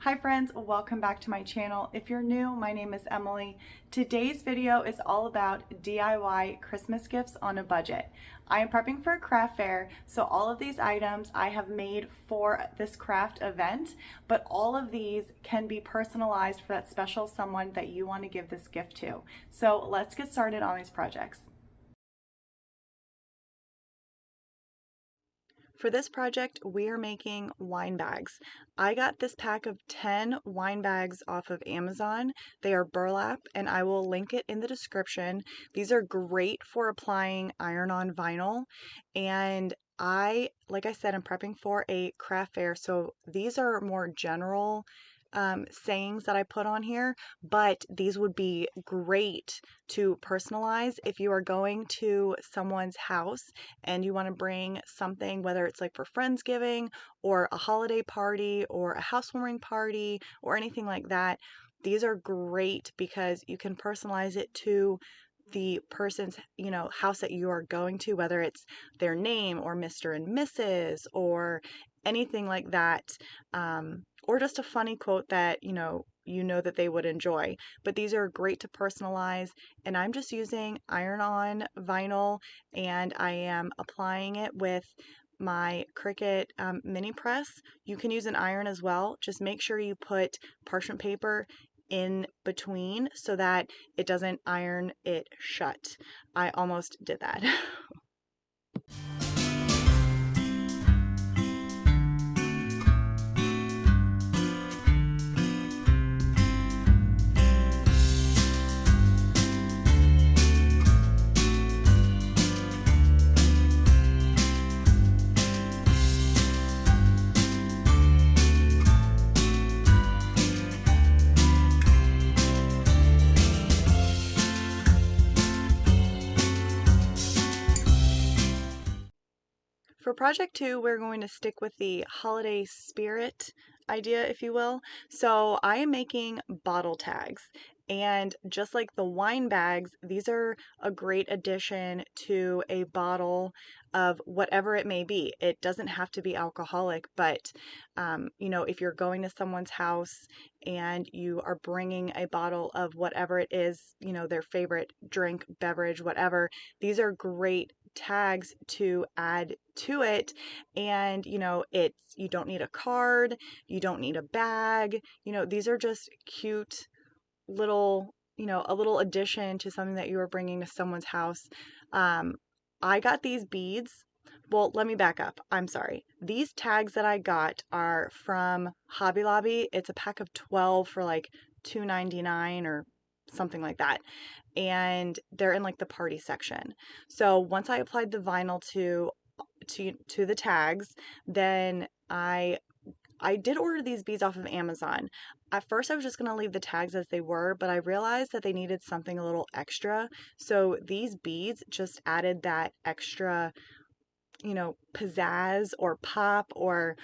Hi friends, welcome back to my channel. If you're new, my name is Emily. Today's video is all about DIY Christmas gifts on a budget. I am prepping for a craft fair, so all of these items I have made for this craft event, but all of these can be personalized for that special someone that you want to give this gift to. So let's get started on these projects. For this project, we are making wine bags. I got this pack of 10 wine bags off of Amazon. They are burlap, and I will link it in the description. These are great for applying iron-on vinyl, and like I said, I'm prepping for a craft fair, so these are more general sayings that I put on here, but these would be great to personalize if you are going to someone's house and you want to bring something, whether it's like for Friendsgiving or a holiday party or a housewarming party or anything like that. These are great because you can personalize it to the person's house that you are going to, whether it's their name or Mr. and Mrs. or anything like that, or just a funny quote that you know that they would enjoy. But these are great to personalize, and I'm just using iron-on vinyl, and I am applying it with my Cricut mini press. You can use an iron as well. Just make sure you put parchment paper in between so that it doesn't iron it shut. I almost did that. For project 2, we're going to stick with the holiday spirit idea, if you will. So I am making bottle tags. And just like the wine bags, these are a great addition to a bottle of whatever it may be. It doesn't have to be alcoholic, but if you're going to someone's house and you are bringing a bottle of whatever it is, their favorite drink, beverage, whatever, these are great tags to add to it. And you don't need a card, you don't need a bag. These are just cute little, a little addition to something that you are bringing to someone's house. I got these beads. Well, let me back up. I'm sorry. These tags that I got are from Hobby Lobby. It's a pack of 12 for like $2.99 or something like that. And they're in like the party section. So once I applied the vinyl to the tags, then I did order these beads off of Amazon. At first, I was just going to leave the tags as they were, but I realized that they needed something a little extra. So these beads just added that extra, pizzazz or pop or,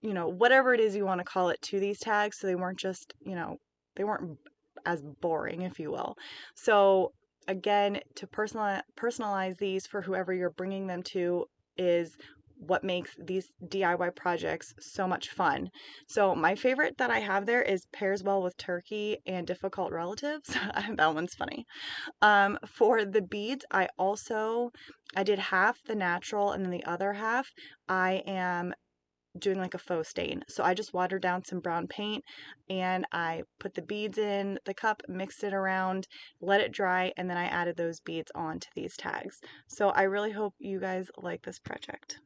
whatever it is you want to call it to these tags. So they weren't just, they weren't as boring, if you will. So again, to personalize these for whoever you're bringing them to is what makes these DIY projects so much fun. So my favorite that I have there is pairs well with turkey and difficult relatives. That one's funny. For the beads, I did half the natural and then the other half I am doing like a faux stain. So I just watered down some brown paint and I put the beads in the cup, mixed it around, let it dry, and then I added those beads onto these tags. So I really hope you guys like this project.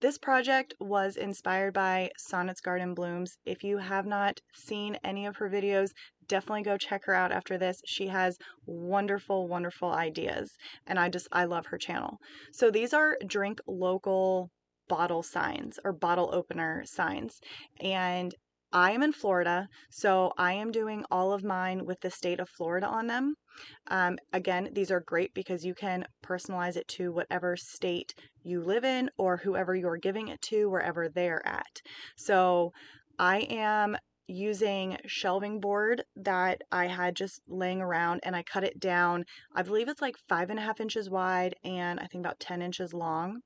This project was inspired by Sonnet's Garden Blooms. If you have not seen any of her videos, definitely go check her out after this. She has wonderful, wonderful ideas, and I love her channel. So these are drink local bottle signs or bottle opener signs, and I am in Florida, so I am doing all of mine with the state of Florida on them. Again, these are great because you can personalize it to whatever state you live in or whoever you're giving it to, wherever they're at. So I am using shelving board that I had just laying around, and I cut it down. I believe it's like 5.5 inches wide and I think about 10 inches long.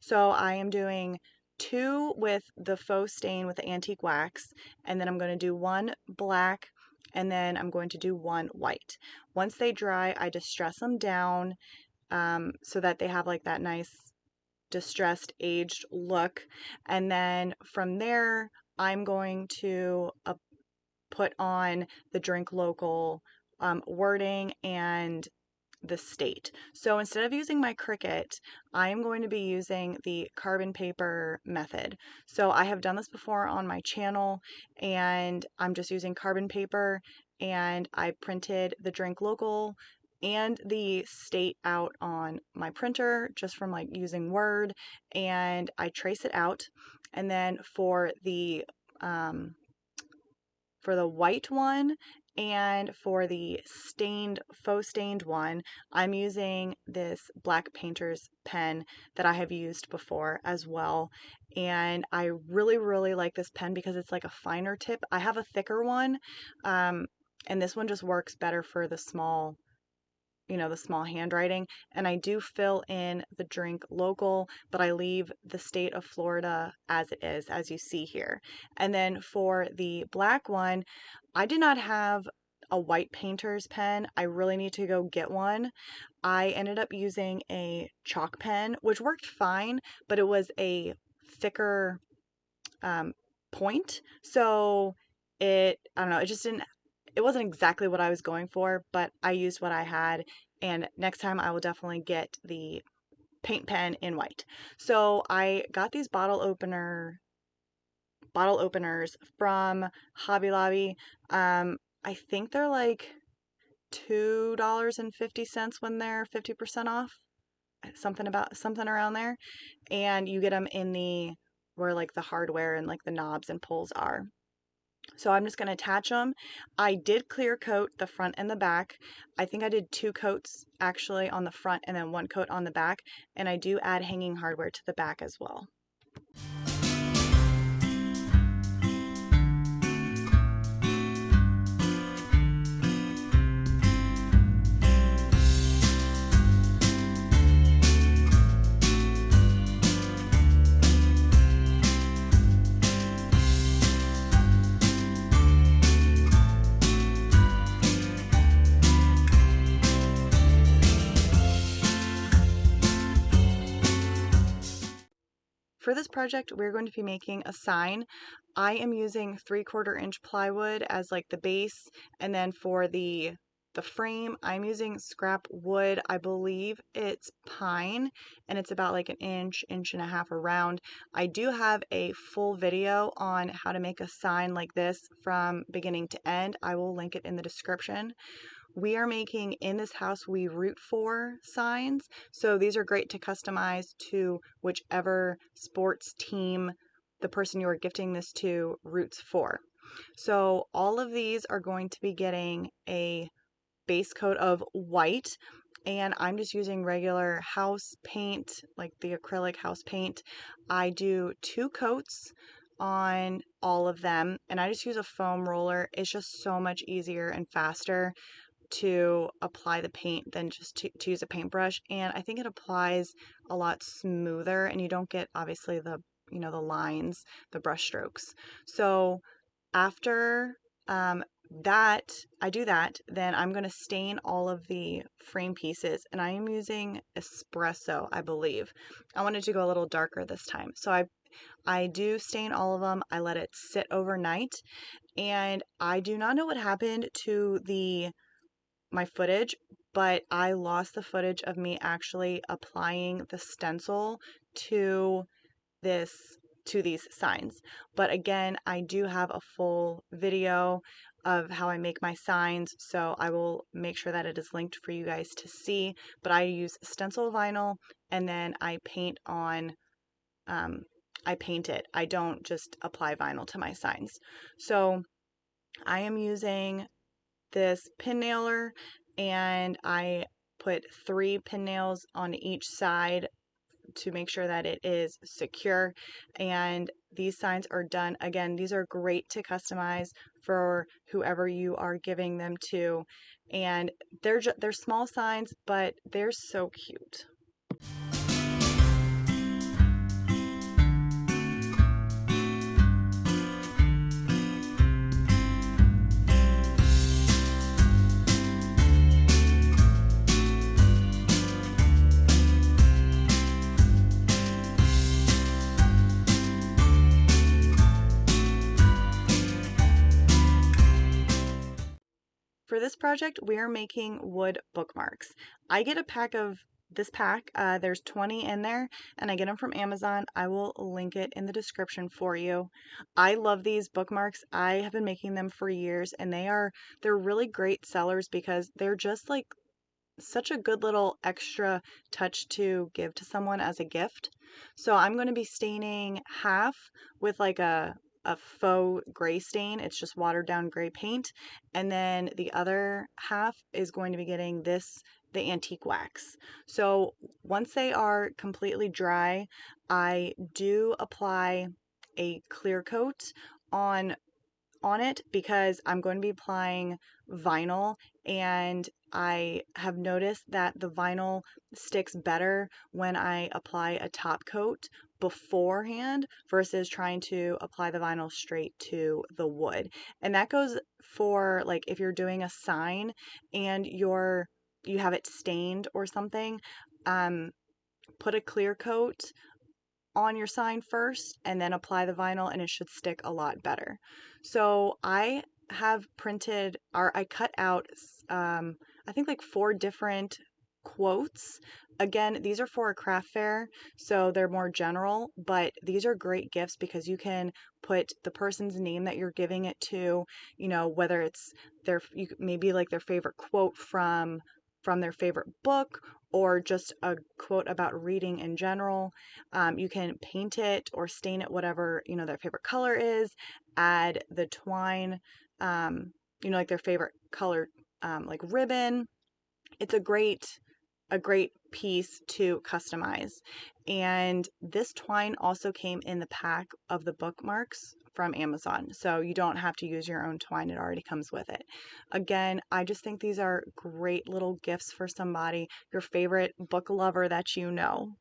So I am doing two with the faux stain with the antique wax, and then I'm going to do one black, and then I'm going to do one white. Once they dry, I distress them down so that they have like that nice distressed aged look. And then from there, I'm going to put on the drink local wording and the state. So instead of using my Cricut, I am going to be using the carbon paper method. So I have done this before on my channel, and I'm just using carbon paper, and I printed the drink local and the state out on my printer just from like using Word, and I trace it out. And then um, for the white one and for the faux stained one, I'm using this black painter's pen that I have used before as well. And I really, really like this pen because it's like a finer tip. I have a thicker one, um, and this one just works better for the small handwriting. And I do fill in the drink local, but I leave the state of Florida as it is, as you see here. And then for the black one, I did not have a white painter's pen. I really need to go get one. I ended up using a chalk pen, which worked fine, but it was a thicker um, point. So I don't know, it wasn't exactly what I was going for, but I used what I had. And next time I will definitely get the paint pen in white. So I got these bottle openers from Hobby Lobby. I think they're like $2.50 when they're 50% off, something around there. And you get them in where like the hardware and like the knobs and pulls are. So I'm just going to attach them. I did clear coat the front and the back. I think I did 2 coats actually on the front and then 1 coat on the back. And I do add hanging hardware to the back as well. For this project, we're going to be making a sign. I am using 3/4 inch plywood as like the base, and then for the frame, I'm using scrap wood. I believe it's pine, and it's about like an inch and a half around. I do have a full video on how to make a sign like this from beginning to end. I will link it in the description. We are making in this house we root for signs. So these are great to customize to whichever sports team the person you are gifting this to roots for. So all of these are going to be getting a base coat of white, and I'm just using regular house paint, like the acrylic house paint. I do 2 coats on all of them, and I just use a foam roller. It's just so much easier and faster to apply the paint than just to use a paintbrush, and I think it applies a lot smoother, and you don't get obviously the lines, the brush strokes. So after that I do that, then I'm going to stain all of the frame pieces, and I am using espresso, I believe. I wanted to go a little darker this time, so I do stain all of them. I let it sit overnight, and I do not know what happened to my footage, but I lost the footage of me actually applying the stencil to this to these signs. But again, I do have a full video of how I make my signs, so I will make sure that it is linked for you guys to see. But I use stencil vinyl, and then I paint on I paint it. I don't just apply vinyl to my signs. So I am using this pin nailer, and I put 3 pin nails on each side to make sure that it is secure. And these signs are done. Again, these are great to customize for whoever you are giving them to. And they're small signs, but they're so cute. For this project, we are making wood bookmarks. I get a pack of this pack. There's 20 in there, and I get them from Amazon. I will link it in the description for you. I love these bookmarks. I have been making them for years, and they're really great sellers because they're just like such a good little extra touch to give to someone as a gift. So I'm going to be staining half with like a faux gray stain. It's just watered down gray paint. And then the other half is going to be getting the antique wax. So once they are completely dry, I do apply a clear coat on it because I'm going to be applying vinyl, and I have noticed that the vinyl sticks better when I apply a top coat beforehand versus trying to apply the vinyl straight to the wood. And that goes for like if you're doing a sign and you have it stained or something, put a clear coat on your sign first and then apply the vinyl, and it should stick a lot better. So I cut out I think like 4 different quotes. Again, these are for a craft fair, so they're more general, but these are great gifts because you can put the person's name that you're giving it to, whether it's maybe like their favorite quote from their favorite book, or just a quote about reading in general. You can paint it or stain it, whatever, their favorite color is, add the twine, like their favorite color, like ribbon. It's a great piece to customize. And this twine also came in the pack of the bookmarks from Amazon. So you don't have to use your own twine. It already comes with it. Again, I just think these are great little gifts for somebody, your favorite book lover that you know.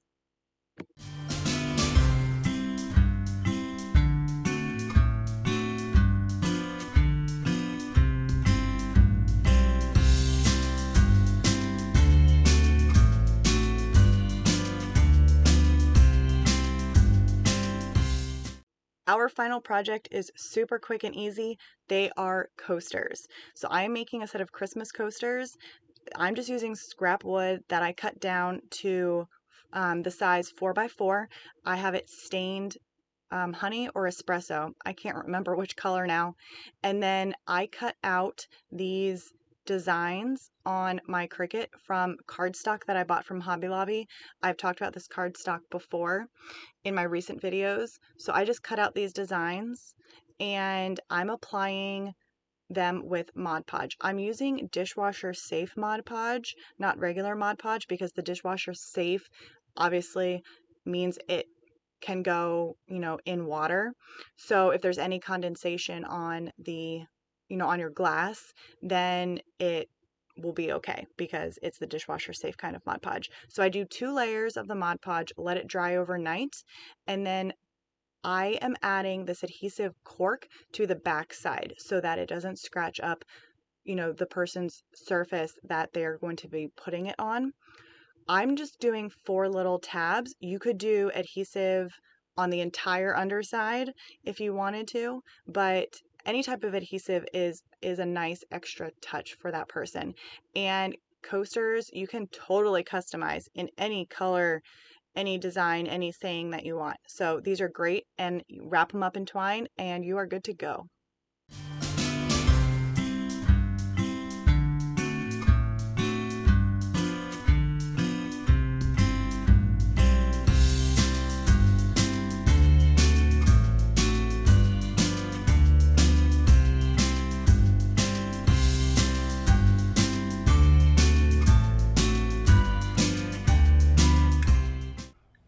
Our final project is super quick and easy. They are coasters. So I am making a set of Christmas coasters. I'm just using scrap wood that I cut down to the size 4x4. I have it stained honey or espresso. I can't remember which color now. And then I cut out these designs on my Cricut from cardstock that I bought from Hobby Lobby. I've talked about this cardstock before in my recent videos. So I just cut out these designs and I'm applying them with Mod Podge. I'm using dishwasher safe Mod Podge, not regular Mod Podge, because the dishwasher safe obviously means it can go, in water. So if there's any condensation on on your glass, then it will be okay because it's the dishwasher safe kind of Mod Podge. So I do 2 layers of the Mod Podge, let it dry overnight, and then I am adding this adhesive cork to the back side so that it doesn't scratch up, the person's surface that they're going to be putting it on. I'm just doing 4 little tabs. You could do adhesive on the entire underside if you wanted to, but any type of adhesive is a nice extra touch for that person. And coasters, you can totally customize in any color, any design, any saying that you want. So these are great, and you wrap them up in twine and you are good to go.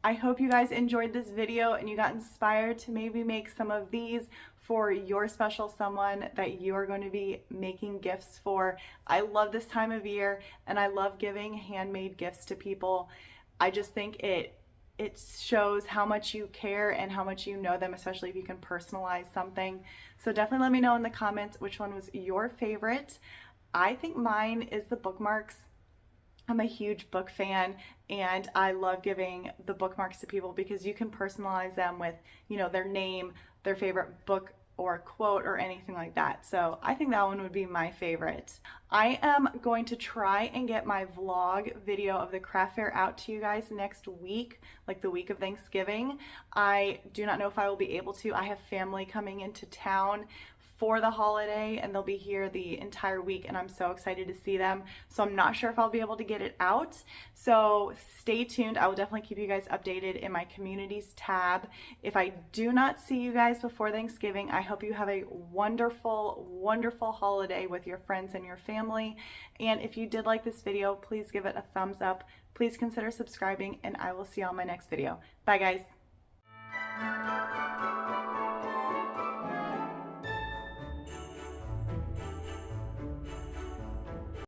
I hope you guys enjoyed this video and you got inspired to maybe make some of these for your special someone that you are going to be making gifts for. I love this time of year and I love giving handmade gifts to people. I just think it shows how much you care and how much you know them, especially if you can personalize something. So definitely let me know in the comments which one was your favorite. I think mine is the bookmarks. I'm a huge book fan and I love giving the bookmarks to people because you can personalize them with, their name, their favorite book or quote or anything like that. So I think that one would be my favorite. I am going to try and get my vlog video of the craft fair out to you guys next week, like the week of Thanksgiving. I do not know if I will be able to. I have family coming into town for the holiday and they'll be here the entire week and I'm so excited to see them. So I'm not sure if I'll be able to get it out. So stay tuned. I will definitely keep you guys updated in my communities tab. If I do not see you guys before Thanksgiving, I hope you have a wonderful, wonderful holiday with your friends and your family. And if you did like this video, please give it a thumbs up. Please consider subscribing and I will see you on my next video. Bye guys.